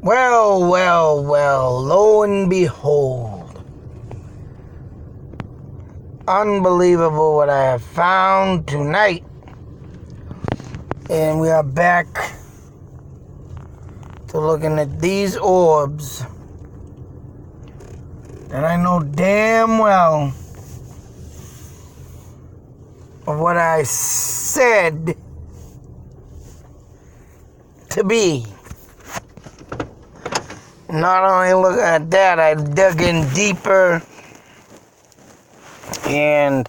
Well, lo and behold. Unbelievable what I have found tonight. And we are back to looking at these orbs. And I know damn well of what I said to be. Not only look at that, I dug in deeper, and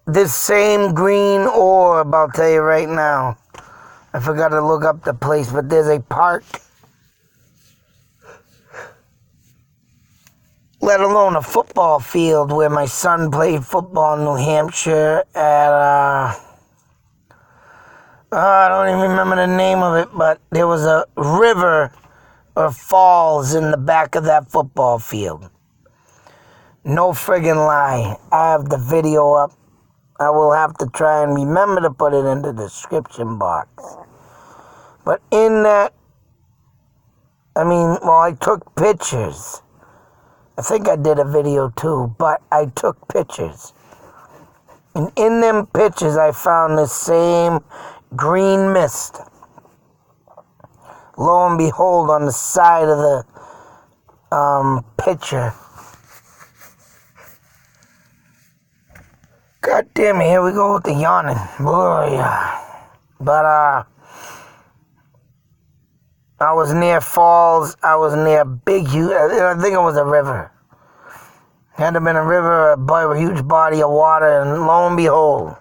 this same green orb, I'll tell you right now, I forgot to look up the place, but there's a park, let alone a football field where my son played football in New Hampshire at, I don't even remember the name of it, but there was a river or falls in the back of that football field. No friggin' lie. I have the video up. I will have to try and remember to put it in the description box. But in that, I took pictures. I think I did a video too, but I took pictures. And in them pictures, I found the same green mist. Lo and behold, on the side of the picture. God damn it, here we go with the yawning. Boy, but I was near falls. I was near big, huge, I think it was a river. Had to have been a river, a huge body of water, and lo and behold.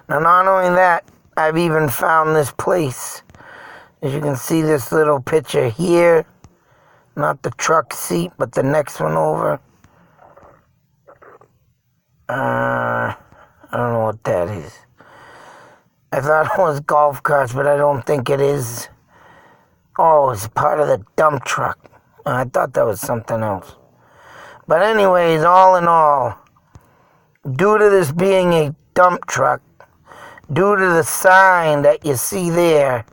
Now, not only that, I've even found this place. As you can see, this little picture here. Not the truck seat, but the next one over. I don't know what that is. I thought it was golf carts, but I don't think it is. Oh, it's part of the dump truck. I thought that was something else. But anyways, all in all, due to this being a dump truck, due to the sign that you see there,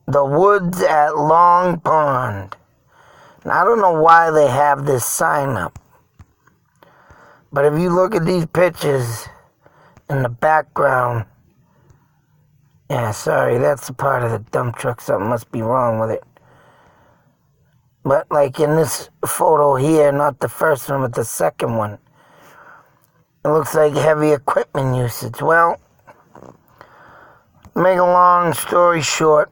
the woods at Long Pond. Now, I don't know why they have this sign up. But if you look at these pictures in the background, yeah, sorry, that's a part of the dump truck. Something must be wrong with it. But like in this photo here, not the first one, but the second one, it looks like heavy equipment usage. Well, make a long story short,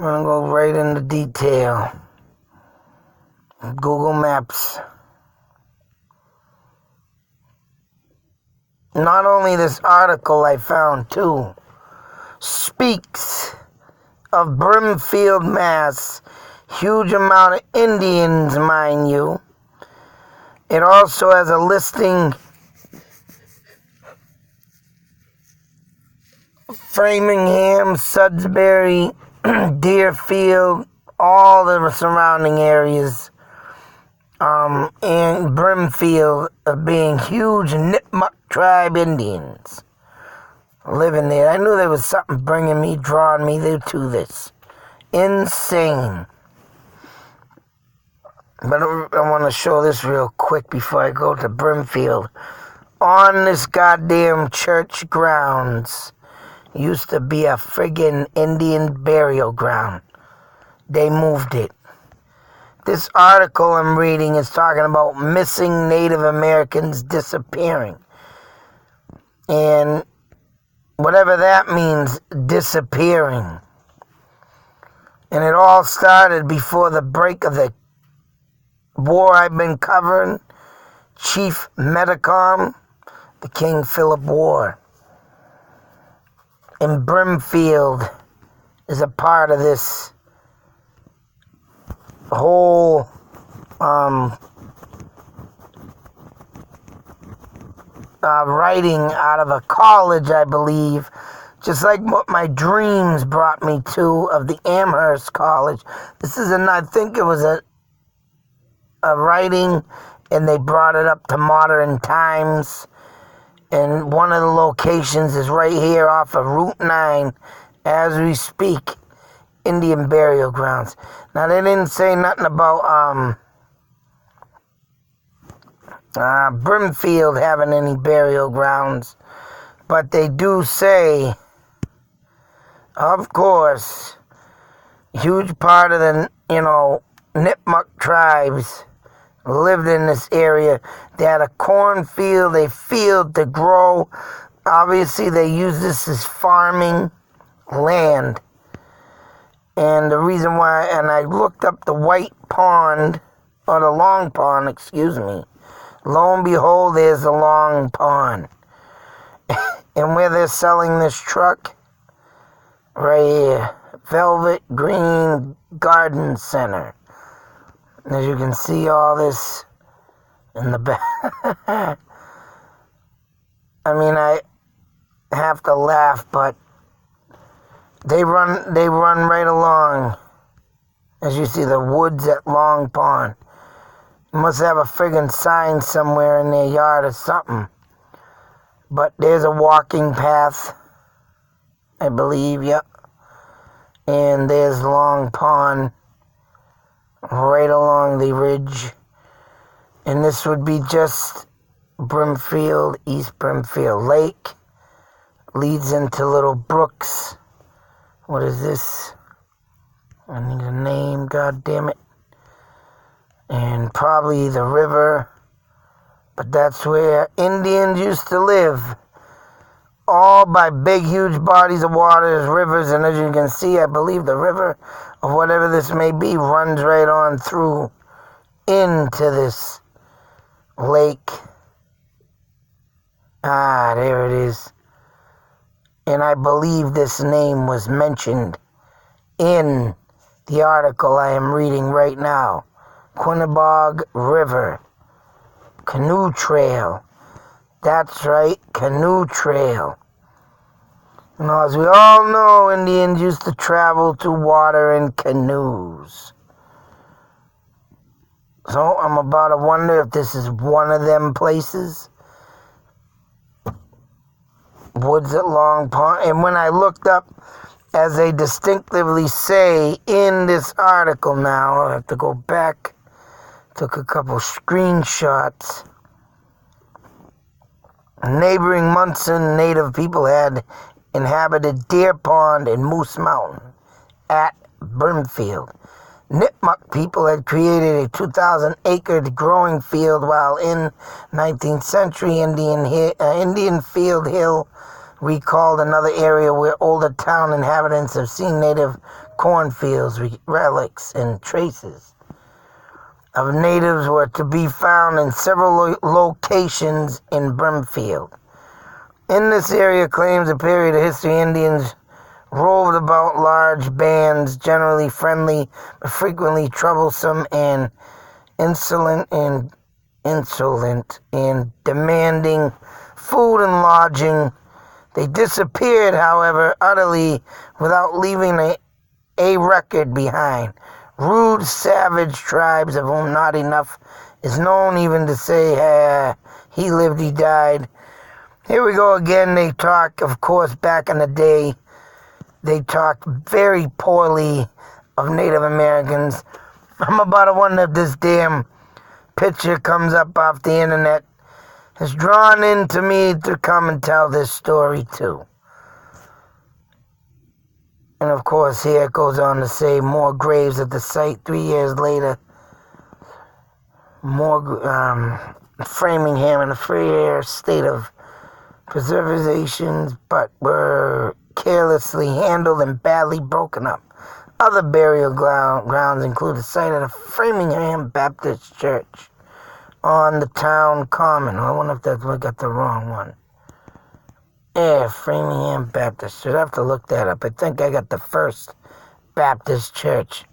I'm going to go right into detail. Google Maps. Not only this article I found too speaks of Brimfield, Mass. Huge amount of Indians, mind you. It also has a listing Framingham, Sudbury, Deerfield, all the surrounding areas, and Brimfield being huge Nipmuc tribe Indians living there. I knew there was something drawing me to this. Insane. But I want to show this real quick before I go to Brimfield. On this goddamn church grounds used to be a friggin' Indian burial ground. They moved it. This article I'm reading is talking about missing Native Americans disappearing. And whatever that means, disappearing. And it all started before the break of the war I've been covering, Chief Medicom, the King Philip War. And Brimfield is a part of this whole writing out of a college, I believe, just like what my dreams brought me to of the Amherst College. This is I think it was a writing, and they brought it up to modern times, And one of the locations is right here off of Route 9 as we speak, Indian burial grounds. Now, they didn't say nothing about Brimfield having any burial grounds, but they do say, of course, huge part of the, Nipmuc tribes lived in this area. They had a cornfield, a field to grow. Obviously, they used this as farming land. And the reason why, and I looked up the White Pond, or the Long Pond, excuse me. Lo and behold, there's the Long Pond. And where they're selling this truck, right here, Velvet Green Garden Center. As you can see all this in the back. I mean, I have to laugh, but they run right along. As you see, the woods at Long Pond. Must have a friggin' sign somewhere in their yard or something. But there's a walking path, I believe, yep. And there's Long Pond right along the ridge. And this would be just Brimfield, East Brimfield Lake. Leads into little brooks. What is this? I need a name, god damn it. And probably the river. But that's where Indians used to live. All by big, huge bodies of water, rivers, and as you can see, I believe the river, or whatever this may be, runs right on through into this lake. Ah, there it is. And I believe this name was mentioned in the article I am reading right now. Quinnebog River. Canoe Trail. That's right, Canoe Trail. Now, as we all know, Indians used to travel to water in canoes. So, I'm about to wonder if this is one of them places. Woods at Long Pond. And when I looked up, as they distinctively say in this article now, I have to go back, took a couple screenshots. Neighboring Munson Native people had inhabited Deer Pond and Moose Mountain at Brimfield. Nipmuc people had created a 2,000-acre growing field, while in 19th century Indian Field Hill recalled another area where older town inhabitants have seen native cornfields, relics, and traces of natives were to be found in several locations in Brimfield. In this area claims a period of history Indians roved about large bands, generally friendly, but frequently troublesome and insolent and demanding food and lodging. They disappeared, however, utterly without leaving a record behind. Rude, savage tribes of whom not enough is known even to say, he lived, he died. Here we go again. They talk, of course, back in the day, they talked very poorly of Native Americans. I'm about to wonder if this damn picture comes up off the internet has drawn into me to come and tell this story too. And of course, here it goes on to say more graves at the site 3 years later. More Framingham in a fair state of preservation, but were carelessly handled and badly broken up. Other burial grounds include the site of the Framingham Baptist Church on the town common. I wonder if I got the wrong one. Yeah, Framingham Baptist Church. I have to look that up. I think I got the First Baptist Church.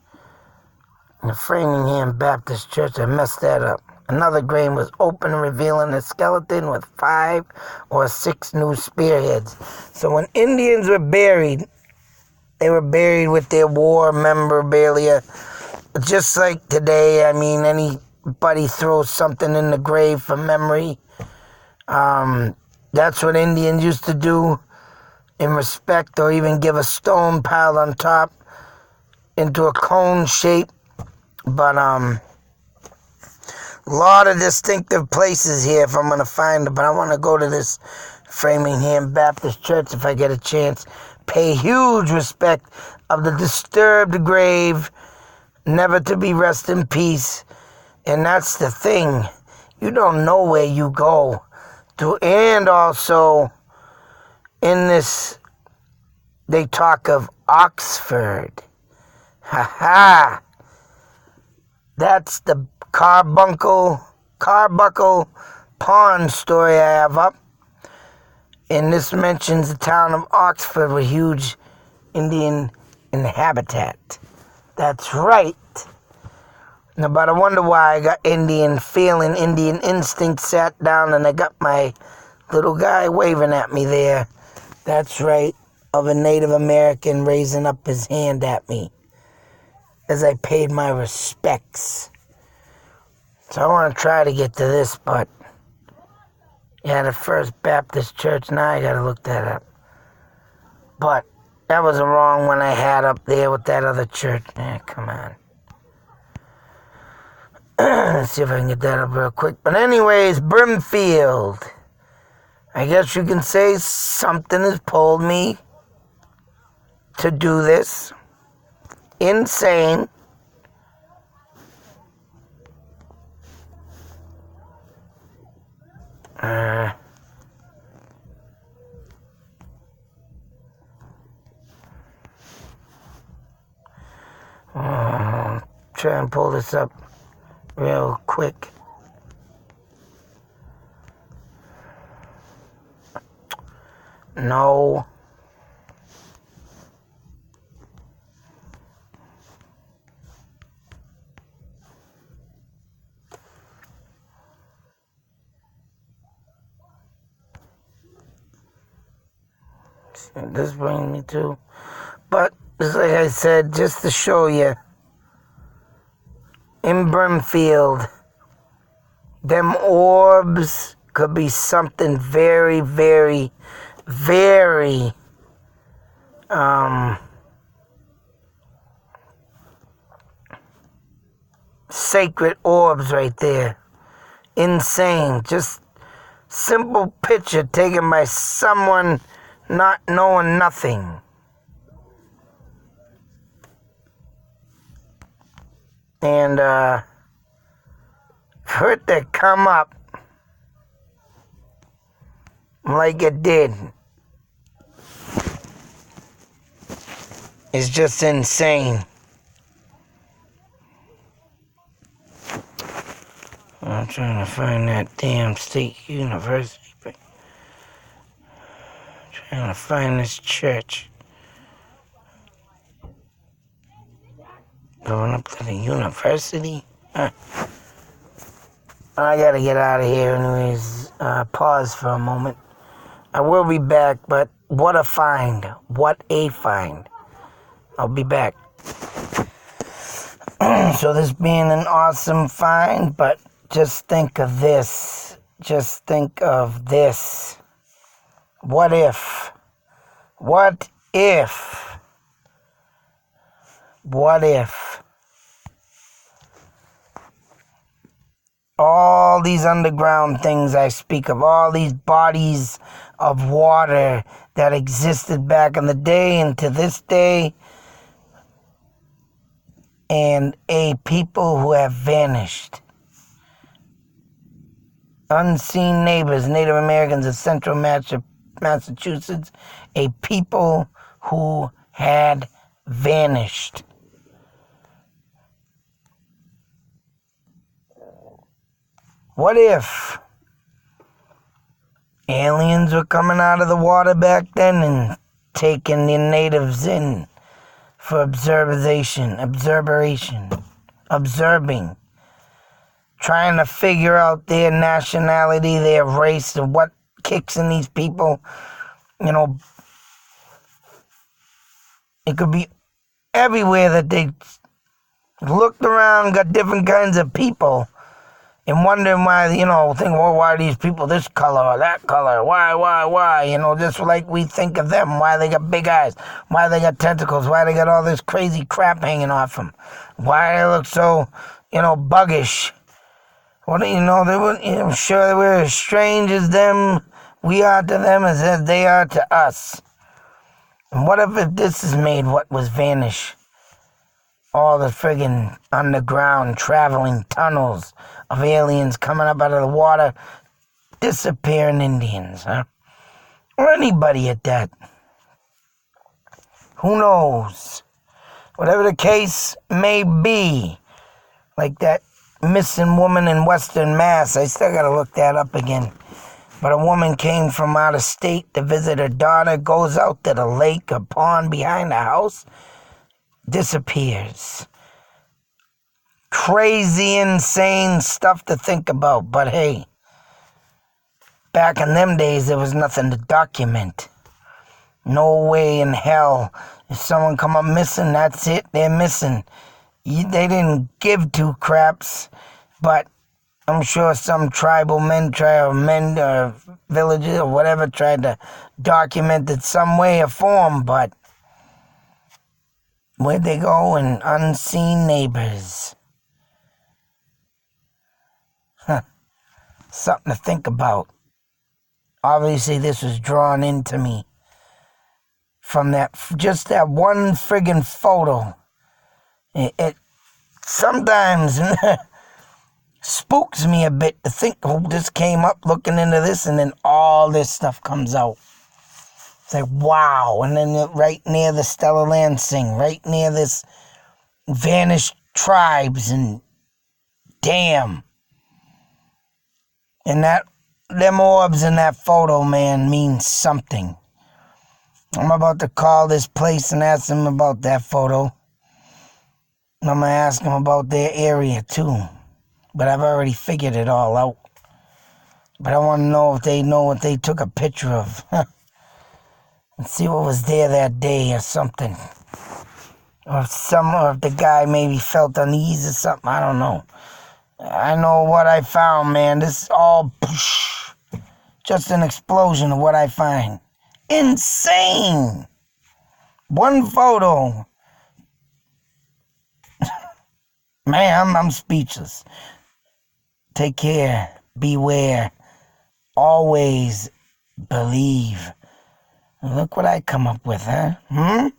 The Framingham Baptist Church, I messed that up. Another grave was open, revealing a skeleton with 5 or 6 new spearheads. So when Indians were buried, they were buried with their war memorabilia. Just like today, I mean, anybody throws something in the grave for memory. That's what Indians used to do in respect, or even give a stone piled on top into a cone shape. But a lot of distinctive places here if I'm going to find it. But I want to go to this Framingham Baptist Church if I get a chance. Pay huge respect of the disturbed grave, never to be rest in peace. And that's the thing. You don't know where you go to. And also, in this, they talk of Oxford. Ha ha! That's the carbuncle pond story I have up. And this mentions the town of Oxford with huge Indian habitat. That's right. Now, but I wonder why I got Indian feeling, Indian instinct sat down and I got my little guy waving at me there. That's right, of a Native American raising up his hand at me as I paid my respects. So I want to try to get to this, but yeah, the First Baptist Church, now I got to look that up. But that was the wrong one I had up there with that other church. Come on. Let's see if I can get that up real quick. But anyways, Brimfield. I guess you can say something has pulled me to do this. Insane. Try and pull this up real quick. No. See what this brings me to. But, like I said, just to show you, in Brimfield, them orbs could be something very, very, very sacred orbs right there. Insane. Just simple picture taken by someone not knowing nothing. And for it to come up like it did is just insane. I'm trying to find that damn state university. Trying to find this church. Going up to the university? I gotta get out of here anyways. Pause for a moment. I will be back, but what a find. What a find. I'll be back. So this being an awesome find, but just think of this. Just think of this. What if? What if? What if all these underground things I speak of, all these bodies of water that existed back in the day and to this day, and a people who have vanished. Unseen neighbors, Native Americans of central Massachusetts, a people who had vanished. What if aliens were coming out of the water back then and taking the natives in for observing, trying to figure out their nationality, their race, and what kicks in these people? You know, it could be everywhere that they looked around, got different kinds of people. and wondering why, think, well, why are these people this color or that color? Why? Just like we think of them. Why they got big eyes? Why they got tentacles? Why they got all this crazy crap hanging off them? Why they look so, buggish? Well, I'm sure we're as strange as them, we are to them as they are to us. And what if this is made what was vanish? All the friggin' underground traveling tunnels of aliens coming up out of the water, disappearing Indians, huh? Or anybody at that. Who knows? Whatever the case may be, like that missing woman in Western Mass, I still gotta look that up again. But a woman came from out of state to visit her daughter, goes out to the lake or pond behind the house, disappears. Crazy, insane stuff to think about, but hey, back in them days, there was nothing to document. No way in hell. If someone come up missing, that's it, they're missing. They didn't give two craps, but I'm sure some tribal men or villages or whatever tried to document it some way or form, but where'd they go? And unseen neighbors. Something to think about. Obviously, this was drawn into me from that one friggin' photo. It sometimes spooks me a bit to think who just came up looking into this, and then all this stuff comes out. It's like, wow. And then right near the Stella Lansing, right near this vanished tribes, and damn. And them orbs in that photo, man, means something. I'm about to call this place and ask them about that photo. And I'm going to ask them about their area, too. But I've already figured it all out. But I want to know if they know what they took a picture of. And see what was there that day or something. Or if the guy maybe felt uneasy or something. I don't know. I know what I found, man. This is all just an explosion of what I find. Insane. One photo. Man, I'm speechless. Take care. Beware. Always believe. Look what I come up with, huh?